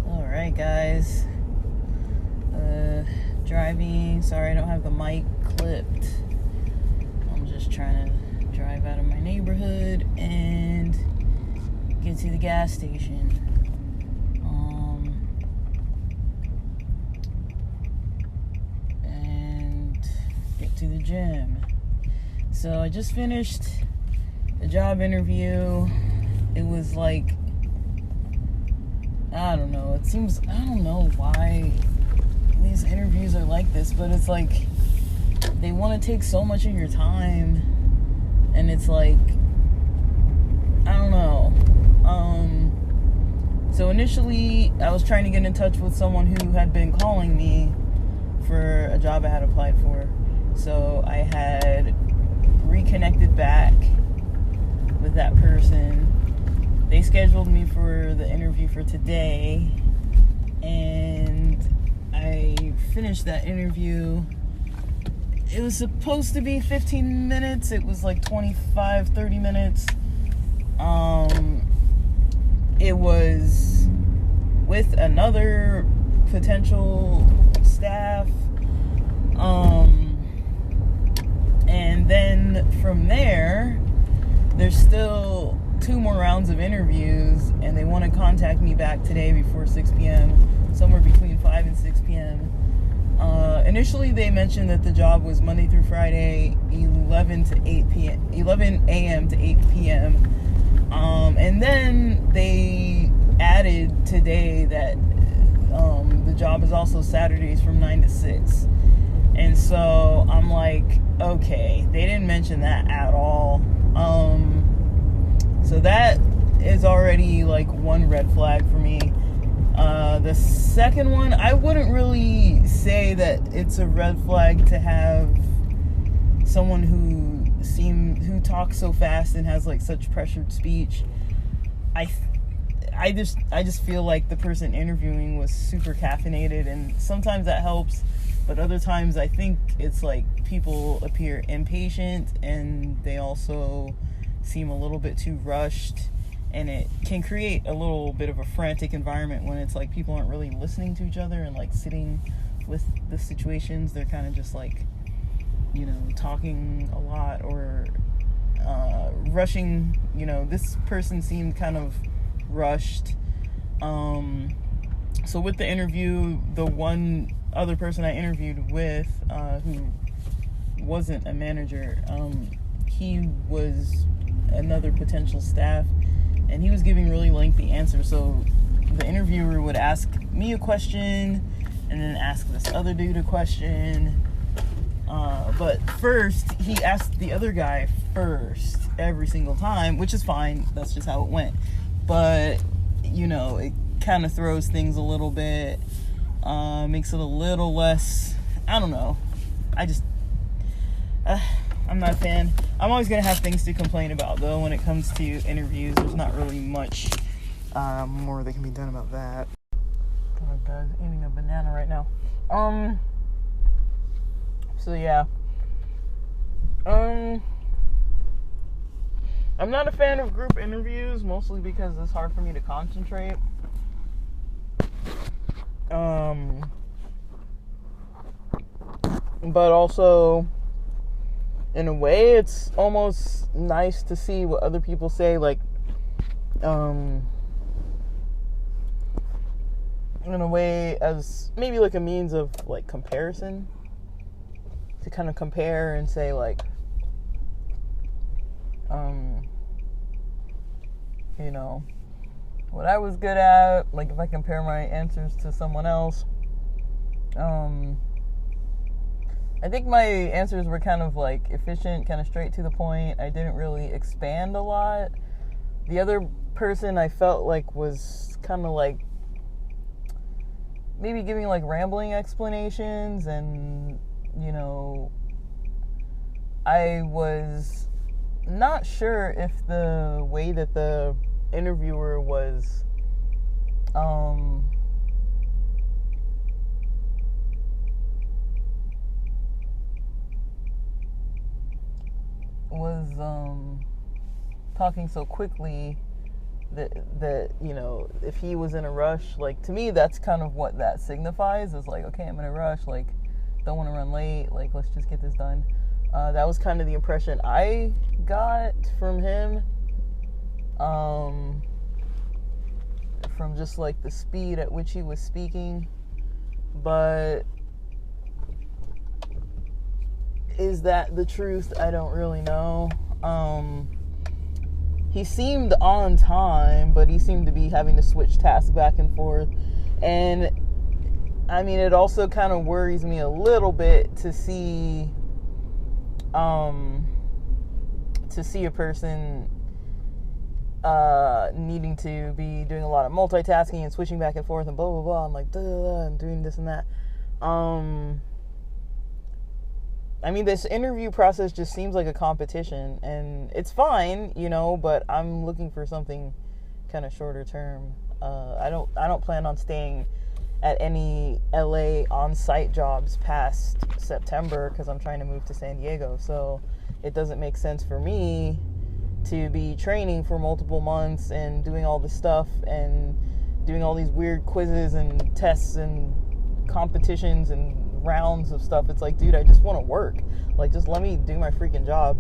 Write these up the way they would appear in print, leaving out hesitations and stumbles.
Alright, guys. Driving. Sorry, I don't have the mic clipped. I'm just trying to drive out of my neighborhood and get to the gas station. And get to the gym. So I just finished a job interview. It was like, I don't know. I don't know why these interviews are like this, but it's like they want to take so much of your time, and it's like, I don't know. So initially I was trying to get in touch with someone who had been calling me for a job I had applied for. So I had reconnected back with that person. They scheduled me for the interview for today, and I finished that interview. It was supposed to be 15 minutes. It was like 25, 30 minutes. It was with another potential staff. And then from there, there's still 2 more rounds of interviews, and they want to contact me back today before 6 p.m., somewhere between 5 and 6 p.m. Initially, they mentioned that the job was Monday through Friday, 11 a.m. to 8 p.m. And then they added today that the job is also Saturdays from 9 to 6. And so I'm like, okay, they didn't mention that at all. So that is already like one red flag for me. The second one, I wouldn't really say that it's a red flag to have someone who talks so fast and has like such pressured speech. I just feel like the person interviewing was super caffeinated, and sometimes that helps, but other times I think it's like people appear impatient, and they also seem a little bit too rushed, and it can create a little bit of a frantic environment when it's like people aren't really listening to each other and like sitting with the situations. They're kind of just like, talking a lot or rushing. This person seemed kind of rushed. So with the interview, the one other person I interviewed with, who wasn't a manager, he was another potential staff, and he was giving really lengthy answers. So the interviewer would ask me a question and then ask this other dude a question. But first, he asked the other guy first every single time, which is fine. That's just how it went. But, it kind of throws things a little bit, makes it a little less, I don't know. I'm not a fan. I'm always going to have things to complain about, though, when it comes to interviews. There's not really much more that can be done about that. Oh, guys, eating a banana right now. So, yeah. I'm not a fan of group interviews, mostly because it's hard for me to concentrate. But also, in a way, it's almost nice to see what other people say, like, in a way, as maybe like a means of like comparison, to kind of compare and say like, what I was good at, like if I compare my answers to someone else, I think my answers were kind of like efficient, kind of straight to the point. I didn't really expand a lot. The other person I felt like was kind of like maybe giving like rambling explanations, and I was not sure if the way that the interviewer was was talking so quickly that you know, if he was in a rush, like, to me that's kind of what that signifies, is like, okay, I'm in a rush, like, don't want to run late, like, let's just get this done. That was kind of the impression I got from him, from just like the speed at which he was speaking. But is that the truth? I don't really know. He seemed on time, but he seemed to be having to switch tasks back and forth. And I mean, it also kind of worries me a little bit to see a person needing to be doing a lot of multitasking and switching back and forth and blah blah blah, and like and doing this and that. I mean, this interview process just seems like a competition, and it's fine, you know, but I'm looking for something kind of shorter term. I don't plan on staying at any LA on-site jobs past September, because I'm trying to move to San Diego. So it doesn't make sense for me to be training for multiple months and doing all this stuff and doing all these weird quizzes and tests and competitions and rounds of stuff. It's like, dude, I just want to work. Like, just let me do my freaking job.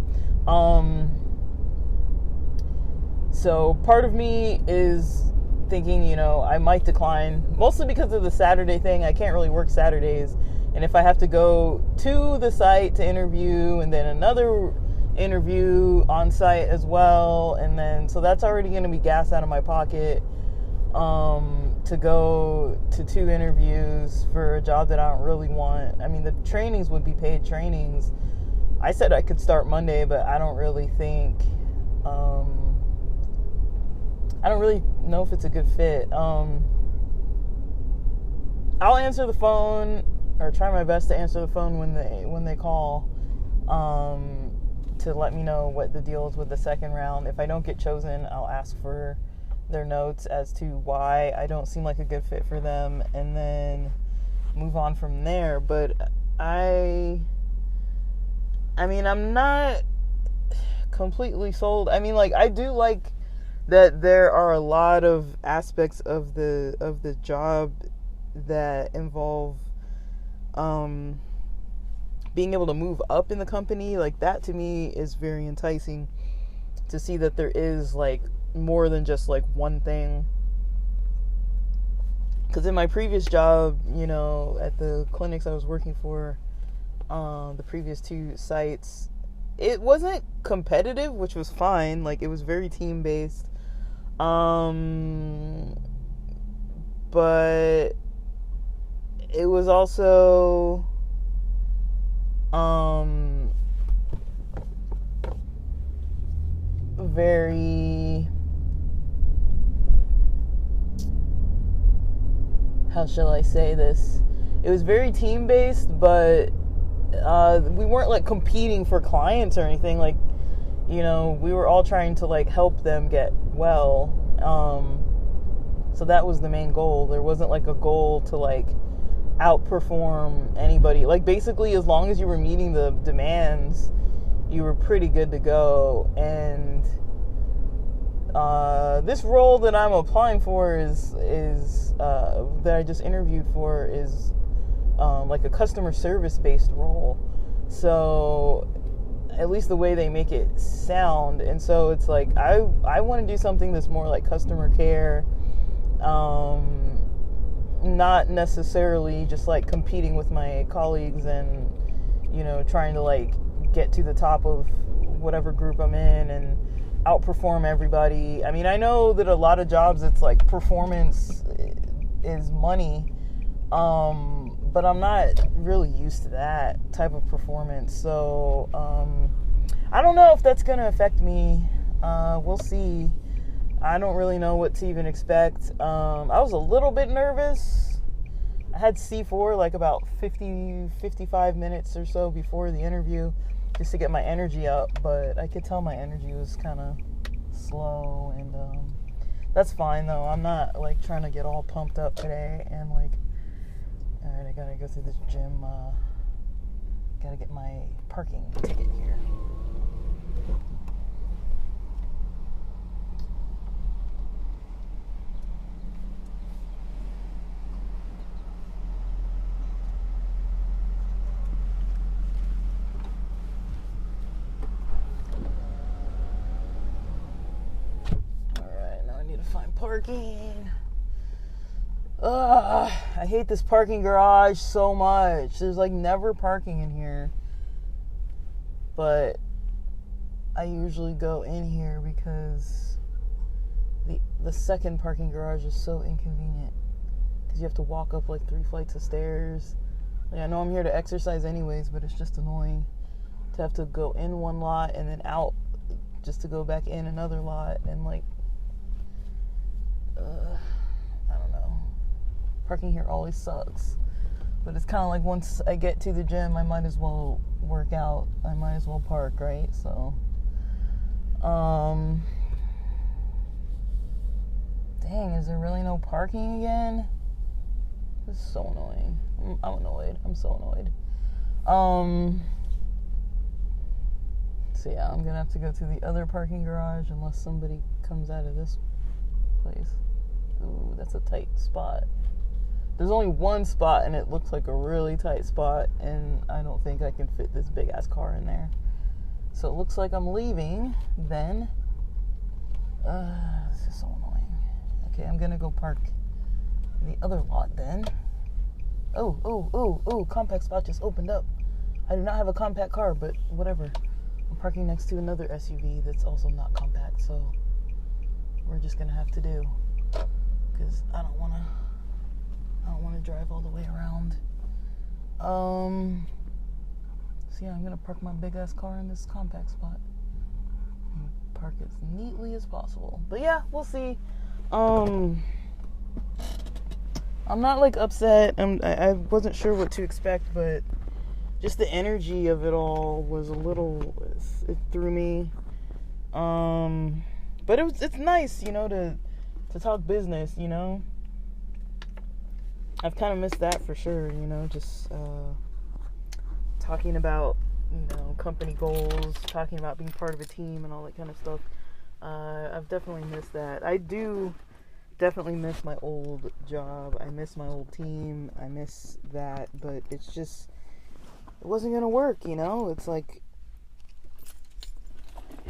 So part of me is thinking, you know, I might decline, mostly because of the Saturday thing. I can't really work Saturdays, and if I have to go to the site to interview and then another interview on site as well, and then so that's already going to be gas out of my pocket, to go to 2 interviews for a job that I don't really want. I mean, the trainings would be paid trainings. I said I could start Monday, but I don't really think, I don't really know if it's a good fit. I'll answer the phone, or try my best to answer the phone when they call, to let me know what the deal is with the second round. If I don't get chosen, I'll ask for their notes as to why I don't seem like a good fit for them, and then move on from there. But I mean, I'm not completely sold. I mean, like, I do like that there are a lot of aspects of the job that involve being able to move up in the company. Like, that to me is very enticing, to see that there is like more than just like one thing. Because in my previous job, you know, at the clinics I was working for, the previous 2 sites, it wasn't competitive, which was fine. Like, it was very team based, but it was also very, how shall I say this? It was very team based, but we weren't like competing for clients or anything. Like, you know, we were all trying to like help them get well. So that was the main goal. There wasn't like a goal to like outperform anybody. Like, basically, as long as you were meeting the demands, you were pretty good to go. And this role that I'm applying for is that I just interviewed for is like a customer service based role. So at least the way they make it sound. And so it's like, I want to do something that's more like customer care, not necessarily just like competing with my colleagues and, you know, trying to like get to the top of whatever group I'm in and outperform everybody. I mean, I know that a lot of jobs, it's like performance is money, but I'm not really used to that type of performance. So I don't know if that's going to affect me. We'll see. I don't really know what to even expect. I was a little bit nervous. I had C4 like about 55 minutes or so before the interview, just to get my energy up, but I could tell my energy was kind of slow, and that's fine though. I'm not like trying to get all pumped up today and like, alright, I gotta go through this gym, gotta get my parking ticket here. parking. Ugh, I hate this parking garage so much. There's like never parking in here. But I usually go in here because the second parking garage is so inconvenient. Because you have to walk up like 3 flights of stairs. Like, I know I'm here to exercise anyways, but it's just annoying to have to go in one lot and then out just to go back in another lot. And like, I don't know. Parking here always sucks. But it's kind of like once I get to the gym, I might as well work out. I might as well park, right? So, dang, is there really no parking again? This is so annoying. I'm annoyed. I'm so annoyed. So yeah, I'm gonna have to go to the other parking garage unless somebody comes out of this place. Ooh, that's a tight spot. There's only one spot and it looks like a really tight spot, and I don't think I can fit this big ass car in there. So it looks like I'm leaving then. This is so annoying. Okay, I'm gonna go park in the other lot then. Oh, compact spot just opened up. I do not have a compact car, but whatever. I'm parking next to another SUV that's also not compact, so we're just gonna have to do, because I don't want to drive all the way around. So yeah, I'm gonna park my big ass car in this compact spot and park as neatly as possible. But yeah, we'll see. I'm not like upset. I wasn't sure what to expect, but just the energy of it all was it threw me. But it's nice, you know, to talk business, you know. I've kind of missed that for sure, you know, just talking about, you know, company goals, talking about being part of a team and all that kind of stuff. I've definitely missed that. I do definitely miss my old job. I miss my old team. I miss that, but it's just, it wasn't going to work, you know? It's like,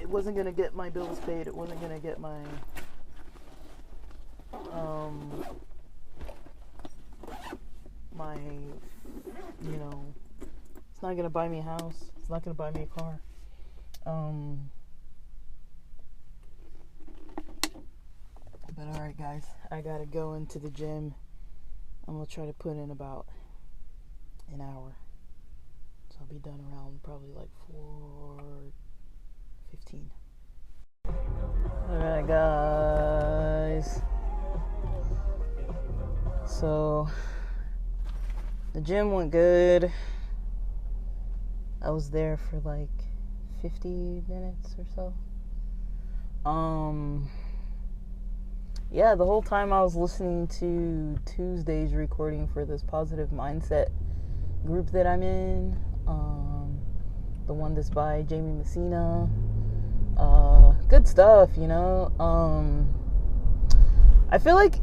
it wasn't going to get my bills paid. It wasn't going to get my, you know, it's not going to buy me a house. It's not going to buy me a car. But alright guys, I gotta go into the gym. I'm gonna try to put in about an hour. So I'll be done around probably like 4:15. Alright guys. So the gym went good. I was there for like 50 minutes or so. Yeah, the whole time I was listening to Tuesday's recording for this positive mindset group that I'm in. The one that's by Jamie Messina. Good stuff, you know. I feel like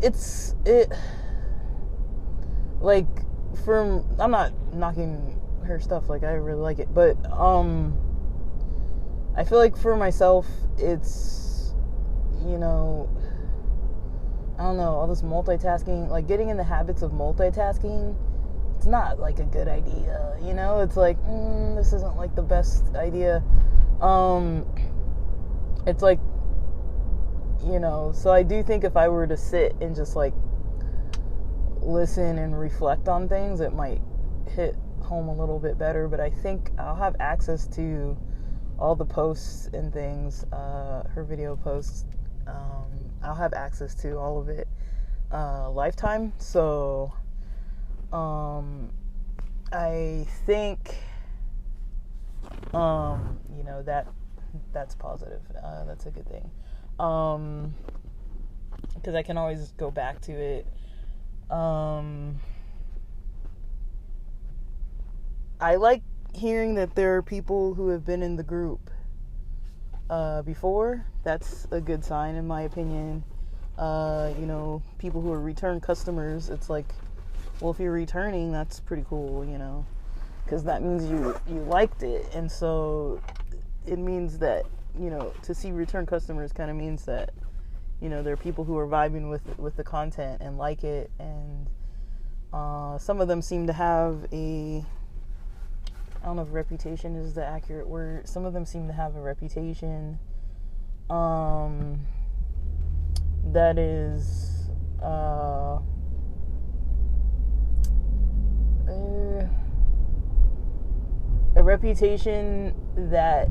I'm not knocking her stuff, like I really like it, but I feel like for myself it's, you know, I don't know, all this multitasking, like getting in the habits of multitasking, it's not like a good idea, you know? It's like, this isn't like the best idea. It's like, you know, so I do think if I were to sit and just like listen and reflect on things, it might hit home a little bit better. But I think I'll have access to all the posts and things, her video posts. I'll have access to all of it lifetime, so I think you know, that's positive. That's a good thing, because I can always go back to it. I like hearing that there are people who have been in the group before. That's a good sign, in my opinion. You know, people who are return customers, it's like, well, if you're returning, that's pretty cool, you know, because that means you liked it. And so it means that, you know, to see return customers kind of means that there are people who are vibing with the content and like it, and some of them seem to have I don't know if reputation is the accurate word. Some of them seem to have a reputation that is a reputation that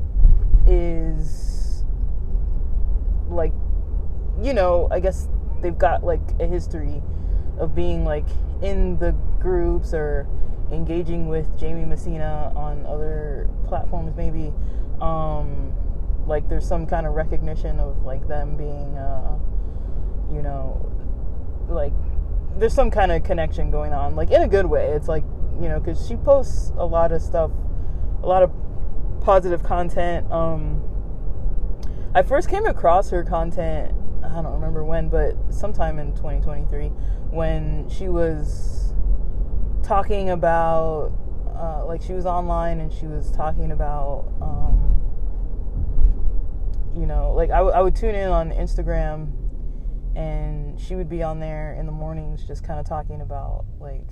is like, I guess they've got like a history of being like in the groups or engaging with Jamie Messina on other platforms, maybe. Like there's some kind of recognition of like them being, like there's some kind of connection going on, like in a good way. It's like, because she posts a lot of stuff, a lot of positive content. I first came across her content, I don't remember when, but sometime in 2023, when she was talking about, like she was online and she was talking about, like I would tune in on Instagram and she would be on there in the mornings just kind of talking about like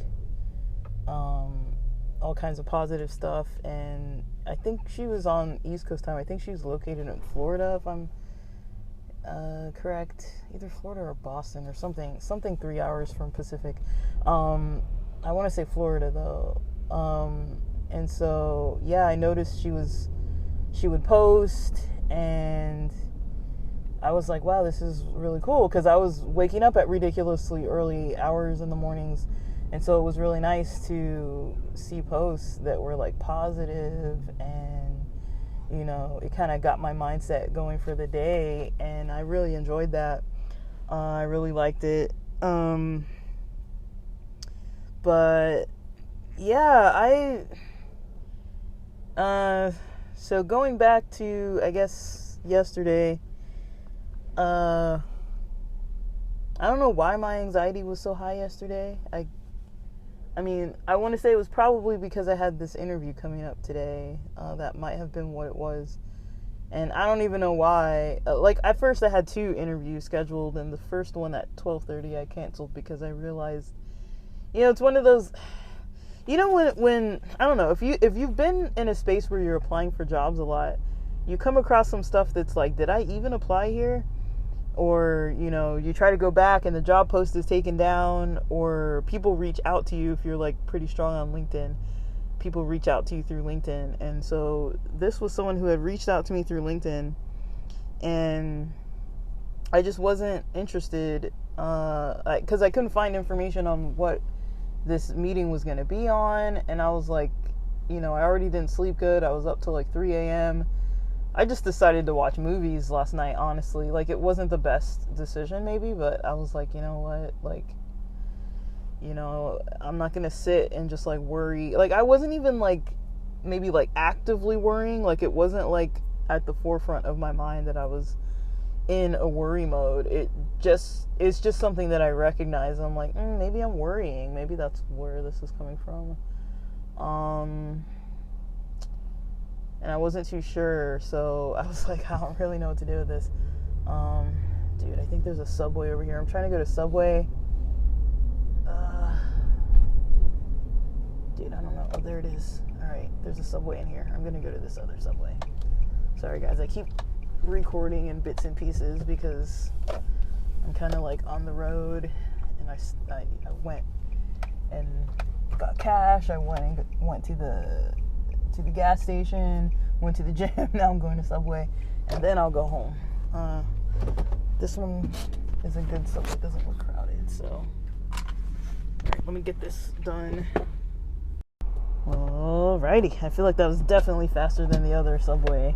all kinds of positive stuff. And I think she was on East Coast time. I think she was located in Florida, if I'm correct, either Florida or Boston or something 3 hours from Pacific. I want to say Florida though. And so yeah, I noticed she would post, and I was like, wow, this is really cool, because I was waking up at ridiculously early hours in the mornings, and so it was really nice to see posts that were like positive, and it kind of got my mindset going for the day, and I really enjoyed that. I really liked it. But yeah, so going back to, I guess, yesterday, I don't know why my anxiety was so high yesterday. I mean, I want to say it was probably because I had this interview coming up today. That might have been what it was. And I don't even know why. Like, at first I had 2 interviews scheduled, and the first one at 12:30 I canceled because I realized, it's one of those, when I don't know, if you've been in a space where you're applying for jobs a lot, you come across some stuff that's like, did I even apply here? Or, you try to go back and the job post is taken down, or people reach out to you if you're like pretty strong on LinkedIn. People reach out to you through LinkedIn. And so this was someone who had reached out to me through LinkedIn, and I just wasn't interested, because I couldn't find information on what this meeting was going to be on. And I was like, I already didn't sleep good. I was up till like 3 a.m. I just decided to watch movies last night, honestly. Like, it wasn't the best decision, maybe, but I was like, you know what? Like, I'm not going to sit and just, like, worry. Like, I wasn't even, like, maybe, like, actively worrying. Like, it wasn't, like, at the forefront of my mind that I was in a worry mode. It's just something that I recognize. I'm like, maybe I'm worrying. Maybe that's where this is coming from. And I wasn't too sure, so I was like, I don't really know what to do with this. Dude, I think there's a Subway over here. I'm trying to go to Subway. Dude, I don't know. Oh, there it is. Alright, there's a Subway in here. I'm gonna go to this other Subway. Sorry, guys. I keep recording in bits and pieces because I'm kind of like on the road, and I went and got cash. I went to the gas station, went to the gym. Now I'm going to Subway, and then I'll go home. This one is a good Subway. It doesn't look crowded, so alright, let me get this done. Alrighty, I feel like that was definitely faster than the other Subway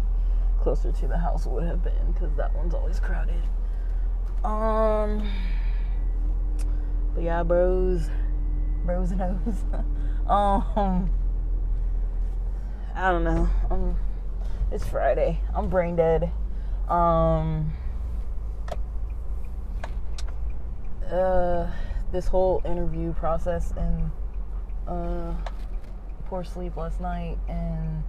closer to the house would have been, because that one's always crowded. But yeah, bros and hoes. I don't know. It's Friday. I'm brain dead. This whole interview process, and poor sleep last night, and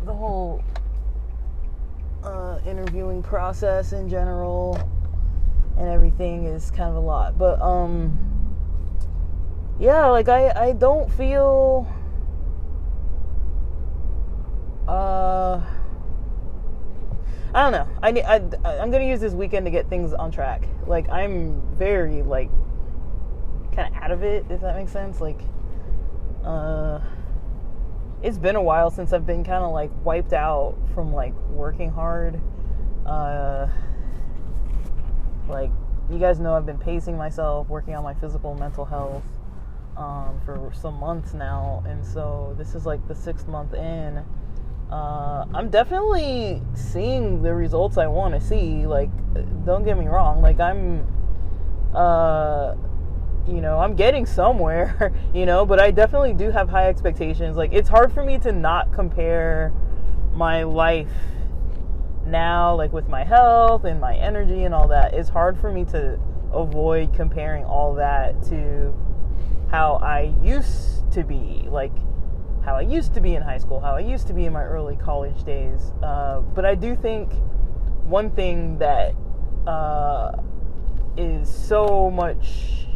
the whole process in general and everything is kind of a lot. But yeah, like I don't feel I don't know. I'm gonna use this weekend to get things on track. Like, I'm very, like, kind of out of it, if that makes sense. Like, it's been a while since I've been kind of, like, wiped out from, like, working hard. Like, you guys know I've been pacing myself, working on my physical and mental health for some months now. And so this is, like, the 6th month in. I'm definitely seeing the results I want to see. Like, don't get me wrong. Like, I'm getting somewhere, but I definitely do have high expectations. Like, it's hard for me to not compare my life now, like, with my health and my energy and all that. It's hard for me to avoid comparing all that to how I used to be. Like, how I used to be in high school, how I used to be in my early college days. But I do think one thing that is so much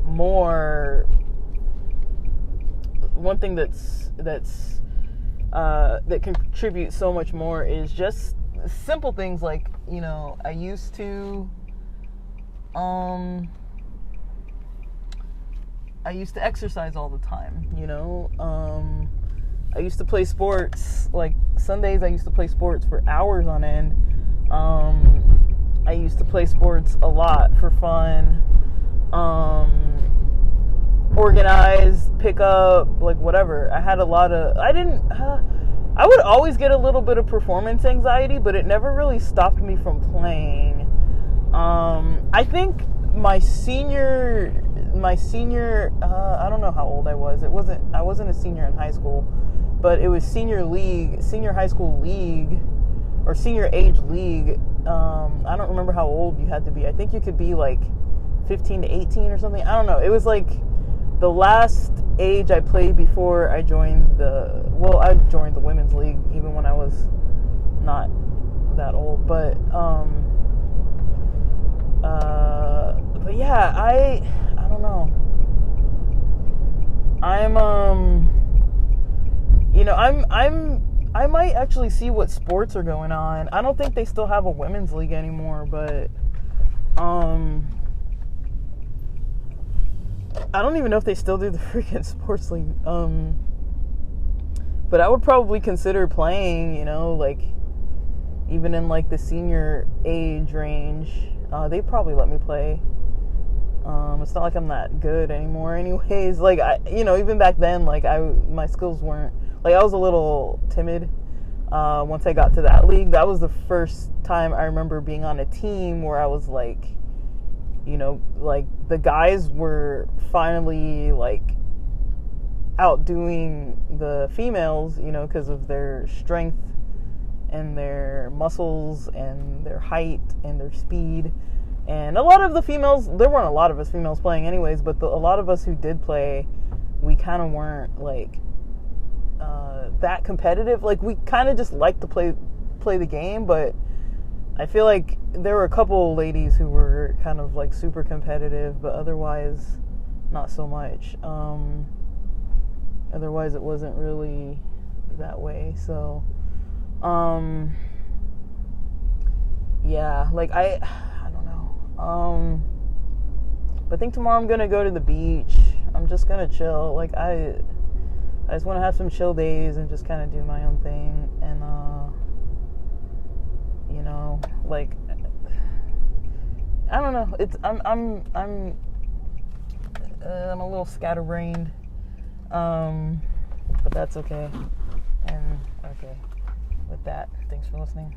more, one thing that contributes so much more is just simple things like, I used to exercise all the time, I used to play sports. Like, Sundays I used to play sports for hours on end. I used to play sports a lot for fun. Organize, pick up, like, whatever. I had a lot of, I would always get a little bit of performance anxiety, but it never really stopped me from playing. I think my senior, I don't know how old I was. I wasn't a senior in high school, but it was senior high school league, or senior age league. I don't remember how old you had to be. I think you could be like 15 to 18 or something. I don't know. It was like the last age I played before I joined I joined the women's league, even when I was not that old. But yeah, I don't know. I might actually see what sports are going on. I don't think they still have a women's league anymore, but I don't even know if they still do the freaking sports league. But I would probably consider playing, like, even in, like, the senior age range. They probably let me play. It's not like I'm that good anymore anyways. Like, even back then, like, my skills weren't, like, I was a little timid. Once I got to that league, that was the first time I remember being on a team where I was like, like, the guys were finally, like, outdoing the females, because of their strength and their muscles and their height and their speed. And a lot of the females, there weren't a lot of us females playing anyways, but a lot of us who did play, we kind of weren't, like, that competitive. Like, we kind of just liked to play the game, but I feel like there were a couple ladies who were kind of, like, super competitive, but otherwise not so much. Otherwise it wasn't really that way. So yeah, like, I don't know. But I think tomorrow I'm gonna go to the beach. I'm just gonna chill. Like, I just want to have some chill days and just kind of do my own thing. And like, I don't know. I'm a little scatterbrained, but that's okay. And okay, with that, thanks for listening.